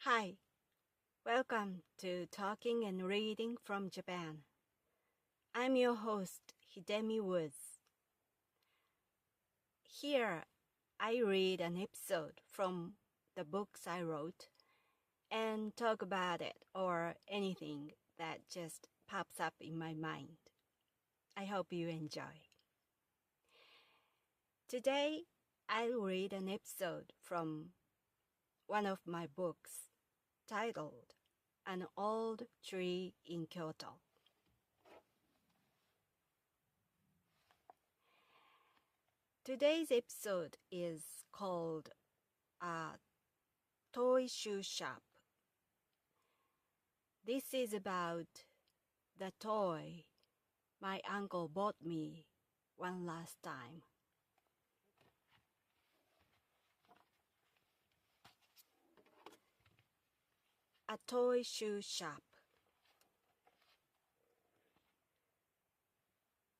Hi, welcome to Talking and Reading from Japan. I'm your host, Hidemi Woods. Here, I read an episode from the books I wrote and talk about it or anything that just pops up in my mind. I hope you enjoy. Today, I'll read an episode from one of my books titled An Old Tree in Kyoto. Today's episode is called A Toy Shoe Shop. This is about the toy my uncle bought me one last time. A toy shoe shop.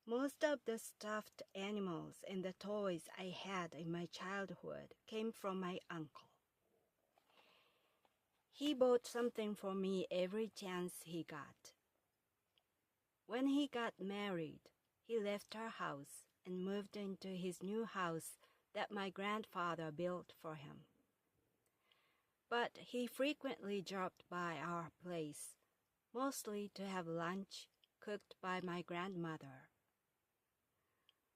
Most of the stuffed animals and the toys I had in my childhood came from my uncle. He bought something for me every chance he got. When he got married, he left our house and moved into his new house that my grandfather built for him. But he frequently dropped by our place, mostly to have lunch cooked by my grandmother.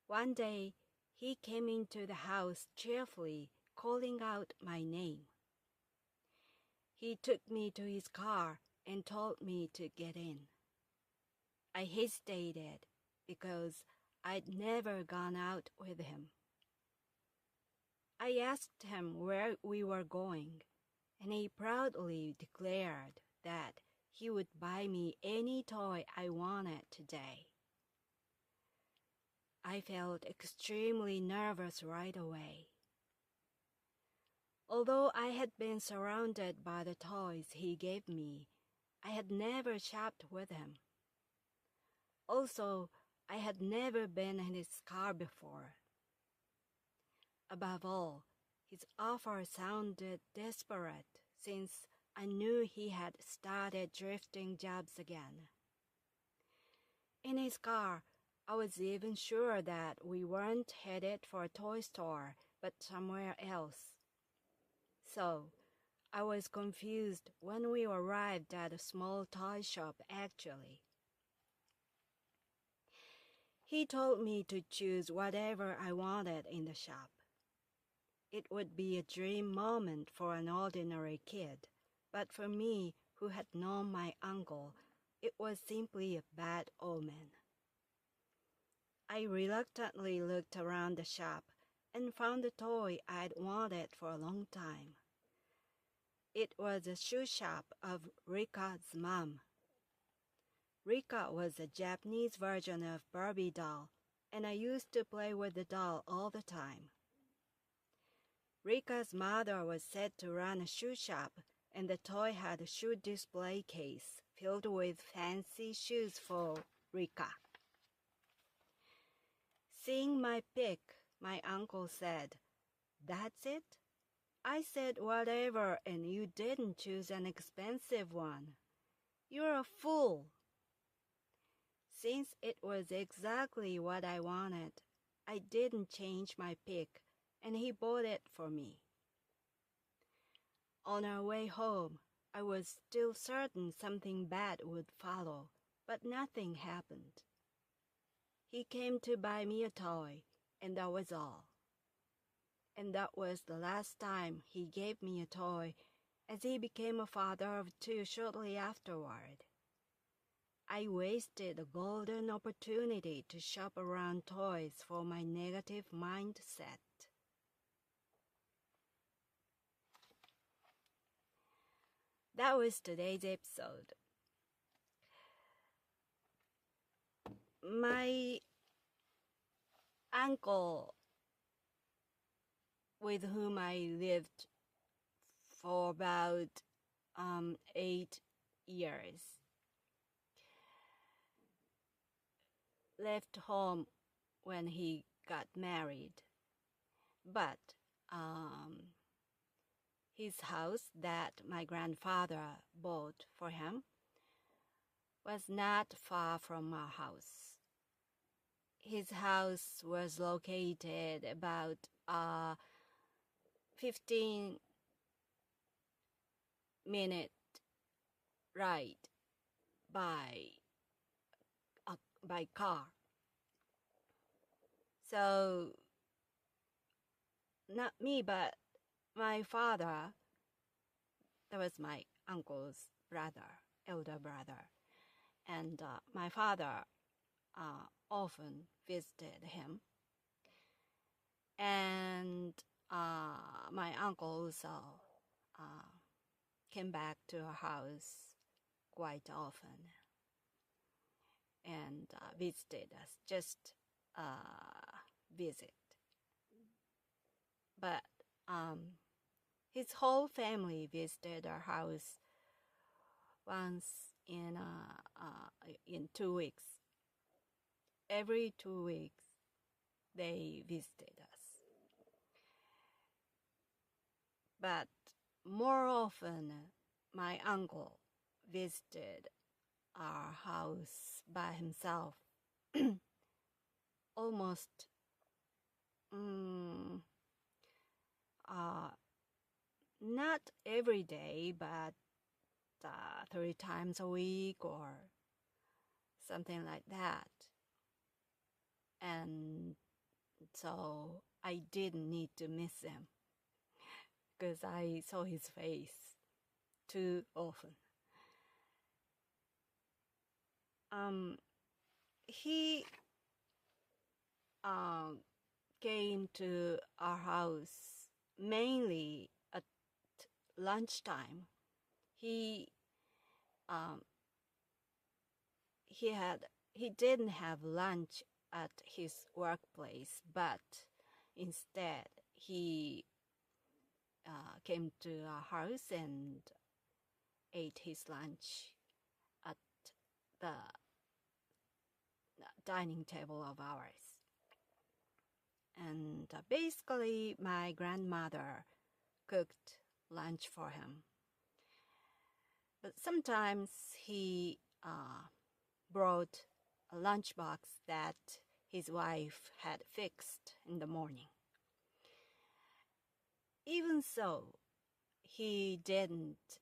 One day, he came into the house cheerfully, calling out my name. He took me to his car and told me to get in. I hesitated because I'd never gone out with him. I asked him where we were going, and he proudly declared that he would buy me any toy I wanted today. I felt extremely nervous right away. Although I had been surrounded by the toys he gave me, I had never shopped with him. Also, I had never been in his car before. Above all, his offer sounded desperate since I knew he had started drifting jobs again. In his car, I was even sure that we weren't headed for a toy store, but somewhere else. So, I was confused when we arrived at a small toy shop actually. He told me to choose whatever I wanted in the shop. It would be a dream moment for an ordinary kid, but for me, who had known my uncle, it was simply a bad omen. I reluctantly looked around the shop and found the toy I'd wanted for a long time. It was a shoe shop of Rika's mom. Rika was a Japanese version of Barbie doll, and I used to play with the doll all the time. Rika's mother was said to run a shoe shop, and the toy had a shoe display case filled with fancy shoes for Rika. Seeing my pick, my uncle said, "That's it?" I said whatever, and you didn't choose an expensive one. You're a fool. Since it was exactly what I wanted, I didn't change my pick, and he bought it for me. On our way home, I was still certain something bad would follow, but nothing happened. He came to buy me a toy, and that was all. And that was the last time he gave me a toy, as he became a father of two shortly afterward. I wasted a golden opportunity to shop around toys for my negative mindset. That was today's episode. My uncle, with whom I lived for about 8 years, left home when he got married, but his house that my grandfather bought for him was not far from our house. His house was located about 15-minute ride by car. So not me, but my father, that was my uncle's brother, elder brother, and my father often visited him. And my uncle also came back to our house quite often and visited us, just visit. But his whole family visited our house once in 2 weeks. Every 2 weeks, they visited us. But more often, my uncle visited our house by himself. Almost not every day, but 3 times a week or something like that. And so I didn't need to miss him because I saw his face too often. He came to our house mainly at lunchtime. He didn't have lunch at his workplace, but instead he came to our house and ate his lunch at the dining table of ours. And basically my grandmother cooked lunch for him. But sometimes he brought a lunchbox that his wife had fixed in the morning. Even so, he didn't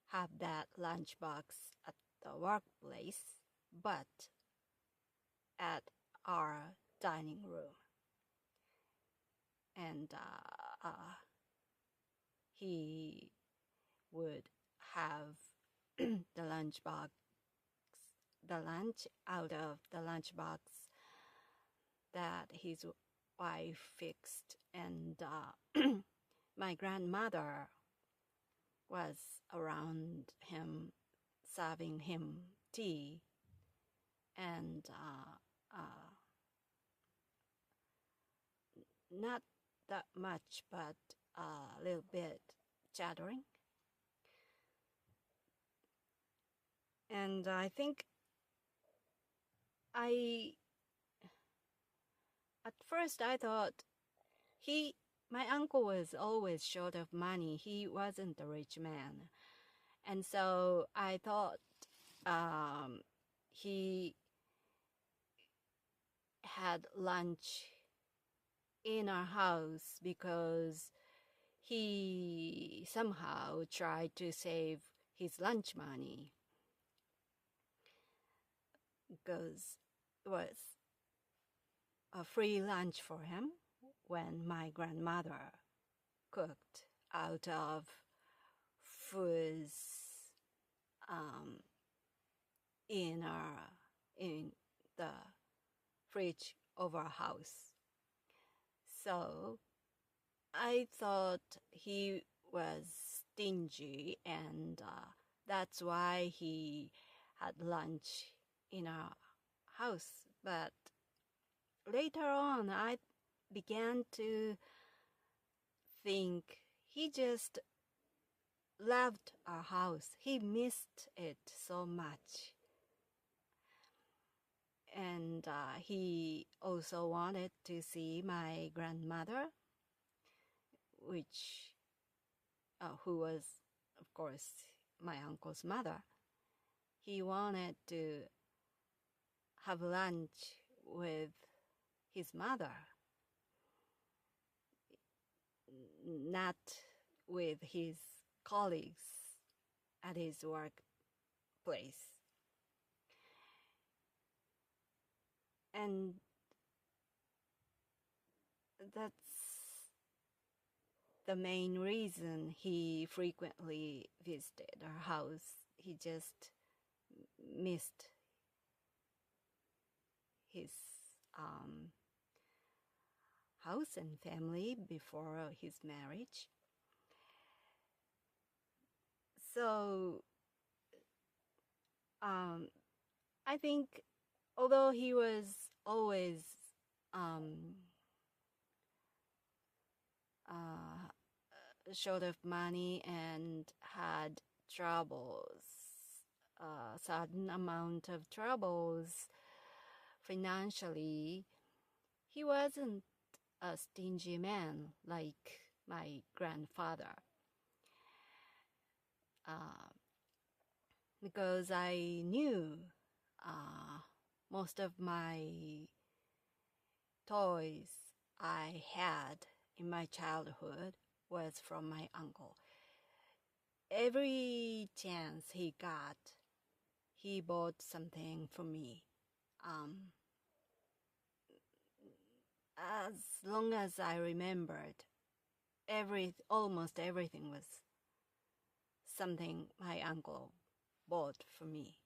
have that lunchbox at the workplace, but at our dining room. And he would have the lunch out of the lunchbox that his wife fixed, and my grandmother was around him serving him tea and not that much, but a little bit chattering. And I think at first I thought my uncle was always short of money. He wasn't a rich man. And so I thought he had lunch in our house because he somehow tried to save his lunch money, because it was a free lunch for him when my grandmother cooked out of foods in the fridge of our house. So I thought he was stingy, and that's why he had lunch in our house. But later on, I began to think he just loved our house. He missed it so much. And he also wanted to see my grandmother who was, of course, my uncle's mother. He wanted to have lunch with his mother, not with his colleagues at his workplace. And that's the main reason he frequently visited our house. He just missed his house and family before his marriage. So I think although he was always short of money and had troubles, a certain amount of troubles financially, he wasn't a stingy man like my grandfather. Because I knew most of my toys I had in my childhood was from my uncle. Every chance he got, he bought something for me. As long as I remembered, almost everything was something my uncle bought for me.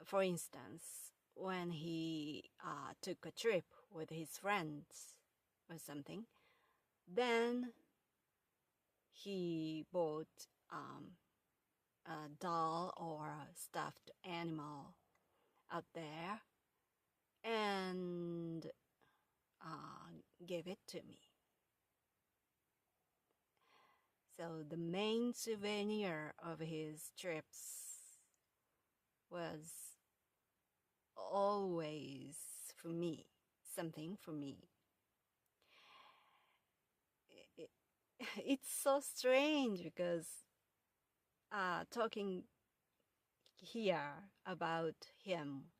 For instance, when he took a trip with his friends or something, then he bought a doll or a stuffed animal out there and gave it to me. So the main souvenir of his trips was always for me, something for me. It's so strange because talking here about him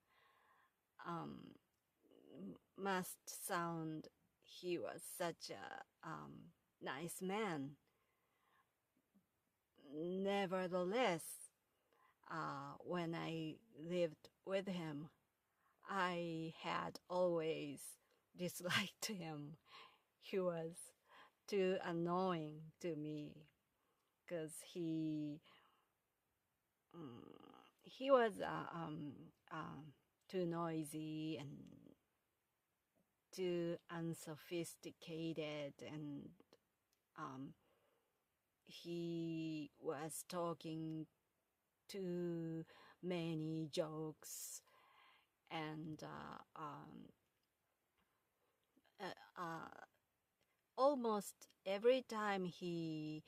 must sound he was such a nice man. Nevertheless, when I lived with him, I had always disliked him. He was too annoying to me because he was too noisy and too unsophisticated, and he was talking too many jokes, and almost every time he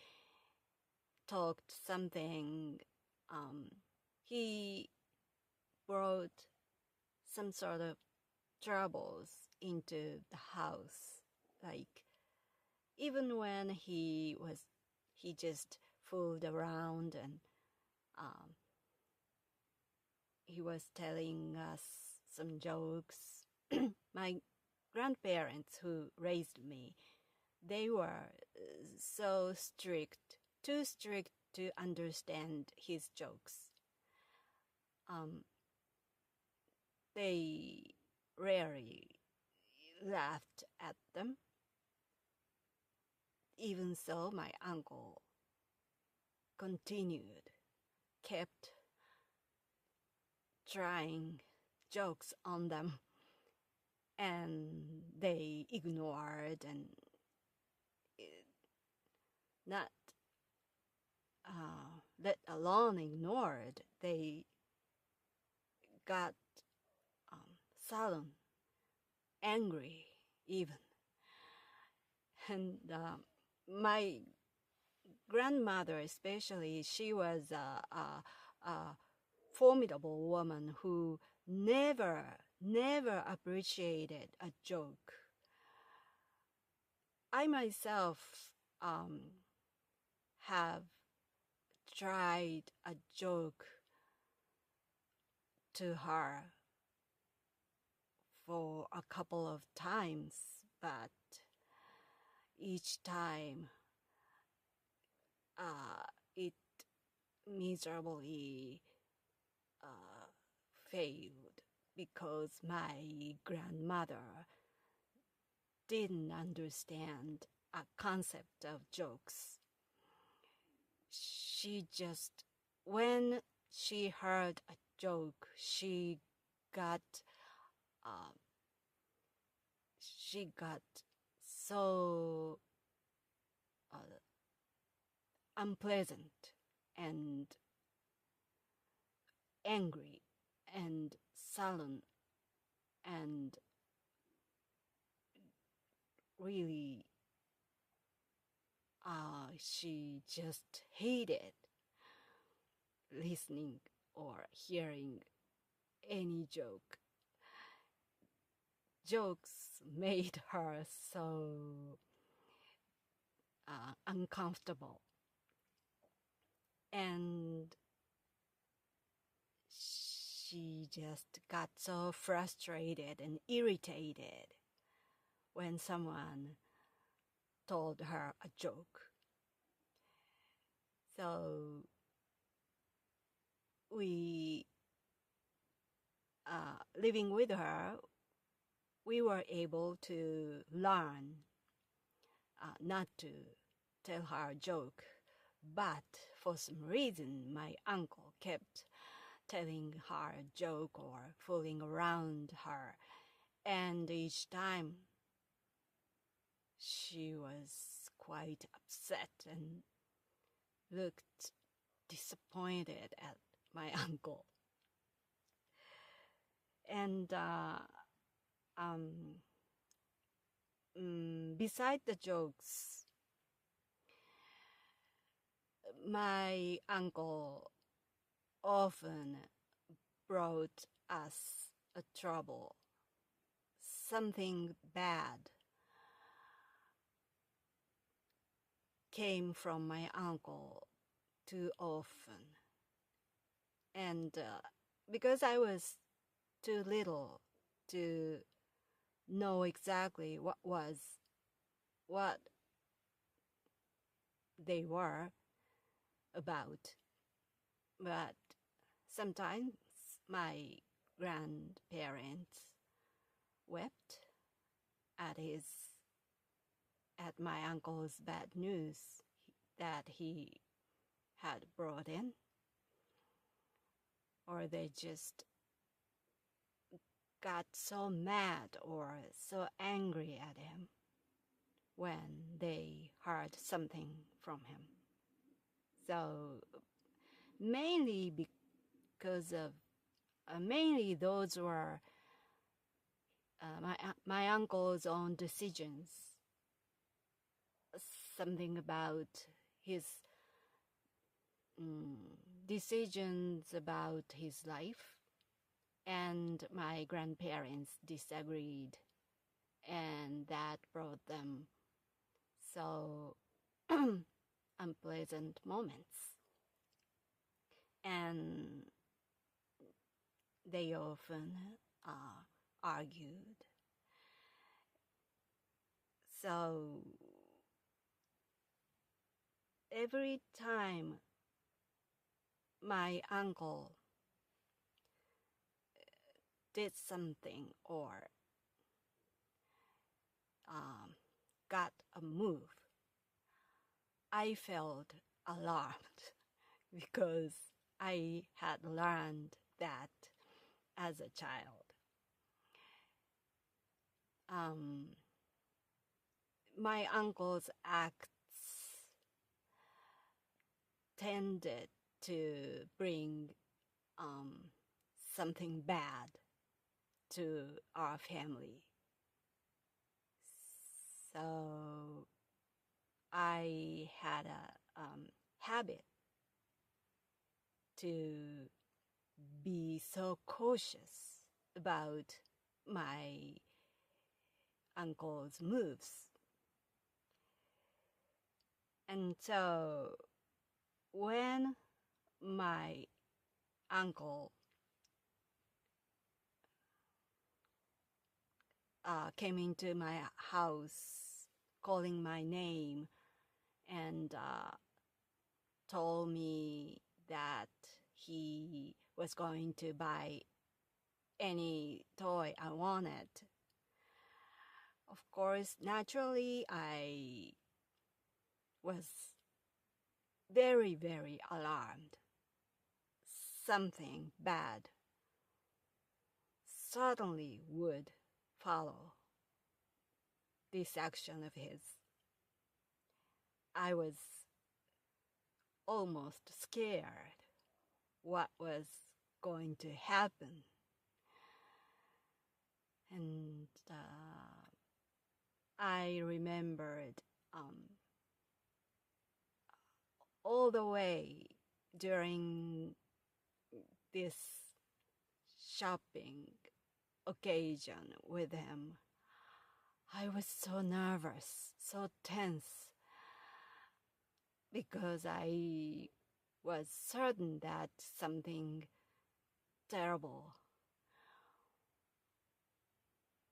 talked something, he brought some sort of troubles into the house. Like, even when he just fooled around and he was telling us some jokes. My grandparents who raised me, they were so strict, too strict to understand his jokes. They rarely laughed at them. Even so, my uncle kept trying jokes on them, and they ignored and not let alone ignored. They got sullen, angry even. And my grandmother especially, she was a formidable woman who never appreciated a joke. I myself have tried a joke to her for a couple of times, but each time it miserably failed because my grandmother didn't understand a concept of jokes. She just, when she heard a joke, she got so unpleasant and angry and sullen and really she just hated listening or hearing any joke. Jokes made her so uncomfortable, and she just got so frustrated and irritated when someone told her a joke. So we, living with her, we were able to learn not to tell her a joke, but for some reason my uncle kept telling her a joke or fooling around her, and each time she was quite upset and looked disappointed at my uncle. And beside the jokes, my uncle often brought us a trouble. Something bad came from my uncle too often. And because I was too little to know exactly what they were about, but sometimes my grandparents wept at my uncle's bad news that he had brought in, or they just got so mad or so angry at him when they heard something from him. So mainly because of mainly those were my uncle's own decisions. Something about his decisions about his life, and my grandparents disagreed, and that brought them so unpleasant moments, and they often argued. So every time my uncle did something or got a move, I felt alarmed because I had learned that as a child. My uncle's acts tended to bring something bad to our family. So I had a habit to be so cautious about my uncle's moves. And so when my uncle came into my house calling my name and told me that he was going to buy any toy I wanted. Of course, naturally, I was very, very alarmed. Something bad certainly would follow this action of his. I was almost scared what was going to happen. And I remembered all the way during this shopping occasion with him, I was so nervous, so tense, because I was certain that something terrible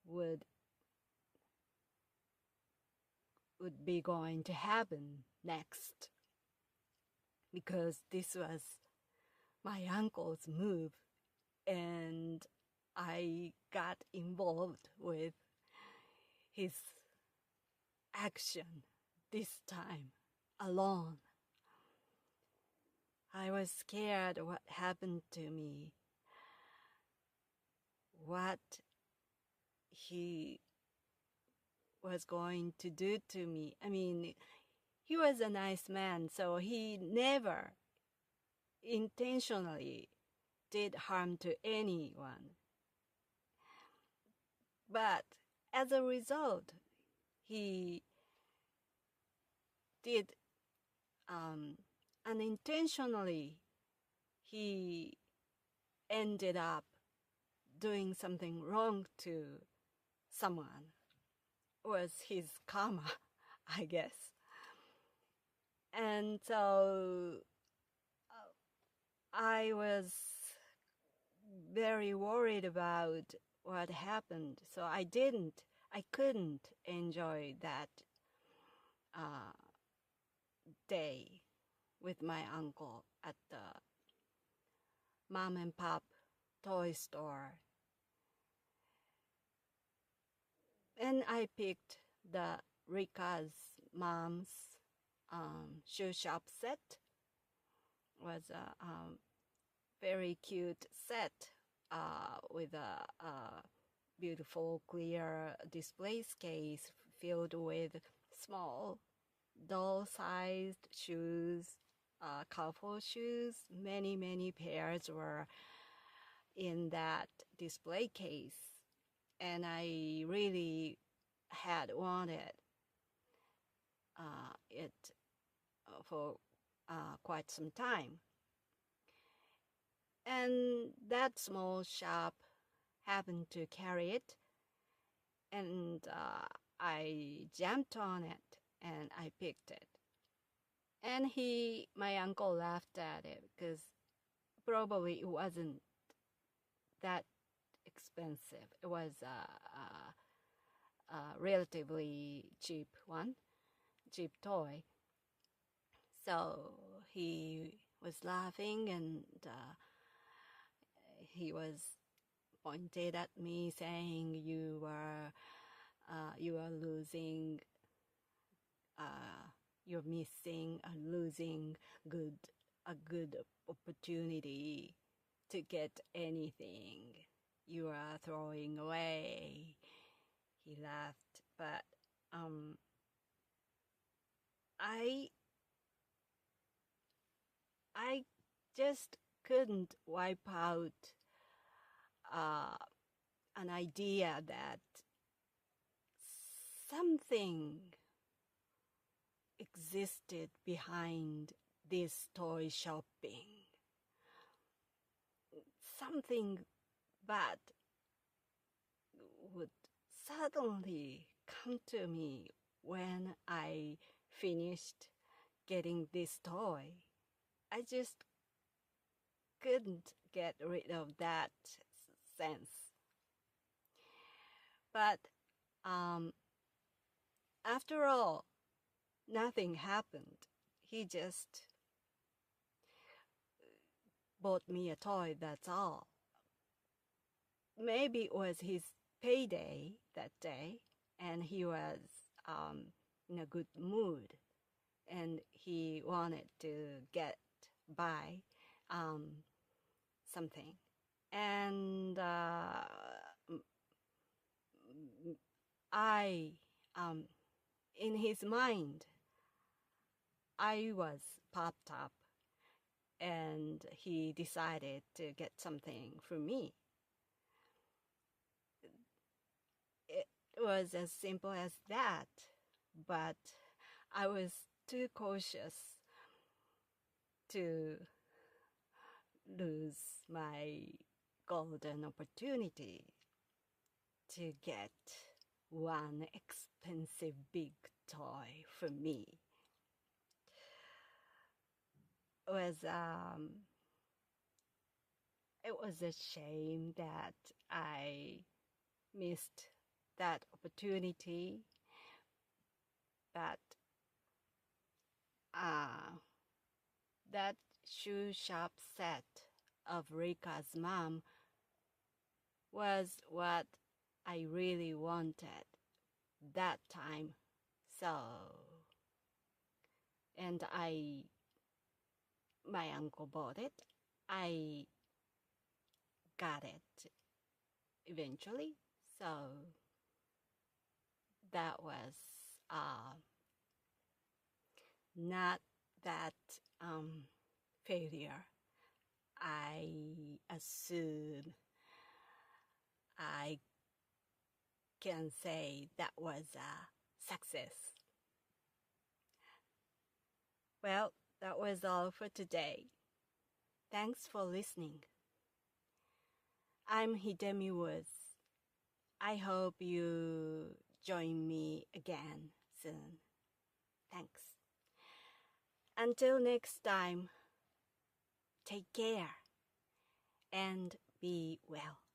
would be going to happen next, because this was my uncle's move and I got involved with his action this time alone. I was scared what happened to me, what he was going to do to me. I mean, he was a nice man, so he never intentionally did harm to anyone. But as a result, he did unintentionally, he ended up doing something wrong to someone. It was his karma, I guess. And so I was very worried about what happened. So I couldn't enjoy that day with my uncle at the mom and pop toy store. And I picked the Rika's mom's shoe shop set. It was a very cute set with a beautiful clear display case filled with small doll-sized shoes, colorful shoes. Many pairs were in that display case, and I really had wanted it for quite some time. And that small shop happened to carry it, and I jumped on it and I picked it. And my uncle laughed at it because probably it wasn't that expensive. It was a relatively cheap toy. So he was laughing and he was pointed at me saying, "You are losing. You're missing and losing a good opportunity to get anything. You are throwing away." He laughed, but I just couldn't wipe out an idea that something existed behind this toy shopping. Something bad would suddenly come to me when I finished getting this toy. I just couldn't get rid of that sense. But after all, nothing happened. He just bought me a toy, that's all. Maybe it was his payday that day, and he was in a good mood, and he wanted to get by something. And in his mind, I was popped up, and he decided to get something for me. It was as simple as that, but I was too cautious to lose my golden opportunity to get one expensive big toy for me. It was a shame that I missed that opportunity, but that shoe shop set of Rika's mom was what I really wanted that time. And my uncle bought it. I got it eventually. So that was not that failure. I assume I can say that was a success. Well, that was all for today. Thanks for listening. I'm Hidemi Woods. I hope you join me again soon. Thanks. Until next time, take care and be well.